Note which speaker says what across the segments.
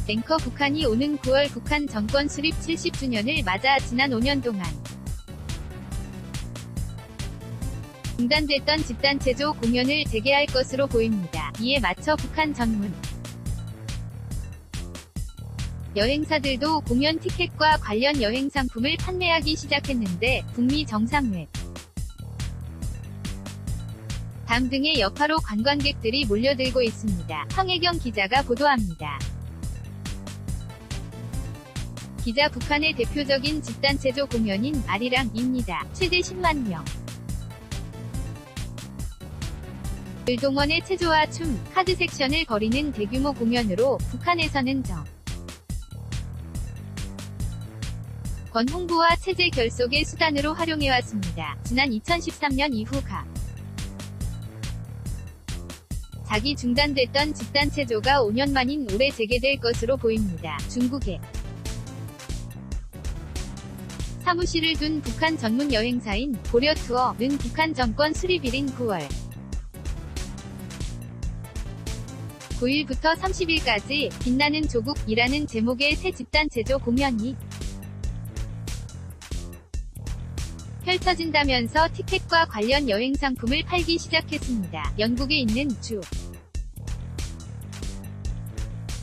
Speaker 1: 앵커 북한이 오는 9월 북한 정권 수립 70주년을 맞아 지난 5년 동안 중단됐던 집단체조 공연을 재개할 것으로 보입니다. 이에 맞춰 북한 전문 여행사들도 공연 티켓과 관련 여행 상품을 판매하기 시작했는데 북미 정상회 담 등의 여파로 관광객들이 몰려들고 있습니다. 황혜경 기자가 보도합니다. 기자 북한의 대표적인 집단체조 공연인 아리랑입니다. 최대 10만 명. 을동원의 체조와 춤, 카드 섹션을 벌이는 대규모 공연으로 북한에서는 권 홍보와 체제 결속의 수단으로 활용해왔습니다. 지난 2013년 이후 자기 중단됐던 집단체조가 5년 만인 올해 재개될 것으로 보입니다. 중국의 사무실을 둔 북한 전문 여행사인 고려투어는 북한 정권 수립일인 9월 9일부터 30일까지 빛나는 조국이라는 제목의 새 집단체조 공연이 펼쳐진다면서 티켓과 관련 여행 상품을 팔기 시작했습니다. 영국에 있는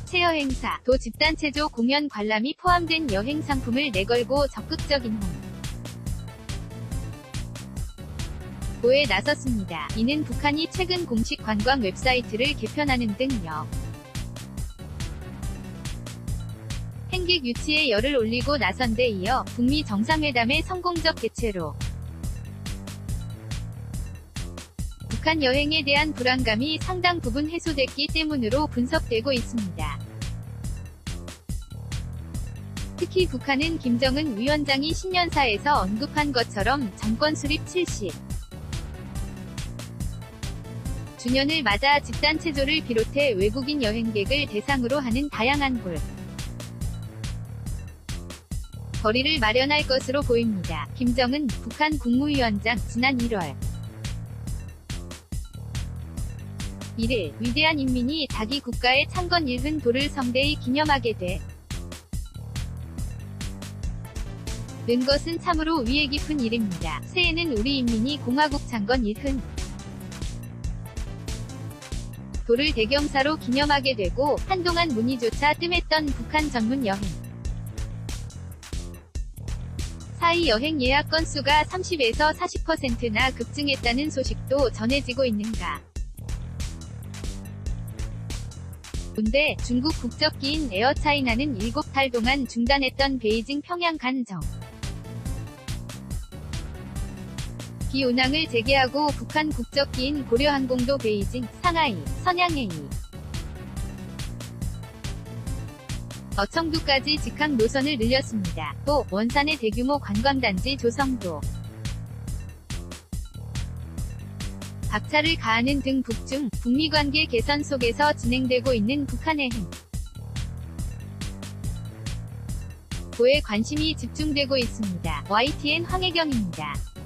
Speaker 1: 새 여행사 도 집단체조 공연 관람이 포함된 여행 상품을 내걸고 적극적인 홍보에 나섰습니다. 이는 북한이 최근 공식 관광 웹사이트를 개편하는 등 행객 유치에 열을 올리고 나선 데 이어 북미 정상회담의 성공적 개최로 북한 여행에 대한 불안감이 상당 부분 해소됐기 때문으로 분석되고 있습니다. 특히 북한은 김정은 위원장이 신년사에서 언급한 것처럼 정권 수립 70주년을 맞아 집단체조를 비롯해 외국인 여행객을 대상으로 하는 다양한 거리를 마련할 것으로 보입니다. 김정은 북한 국무위원장 지난 1월 1일 위대한 인민이 자기 국가의 창건 100도를 성대히 기념하게 는 것은 참으로 위에 깊은 일입니다. 새해는 우리 인민이 공화국 창건 100도를 대경사로 기념하게 되고 한동안 문의조차 뜸했던 북한 전문 여행 사이 여행 예약 건수가 30에서 40%나 급증했다는 소식도 전해지고 있는가. 근데 중국 국적기인 에어차이나는 7달 동안 중단했던 베이징 평양 간 기 운항을 재개하고 북한 국적기인 고려항공도 베이징, 상하이, 선양에 어청두까지 직항 노선을 늘렸습니다. 또 원산의 대규모 관광단지 조성도 박차를 가하는 등 북중, 북미 관계 개선 속에서 진행되고 있는 북한의 행보에 관심이 집중되고 있습니다. YTN 황혜경입니다.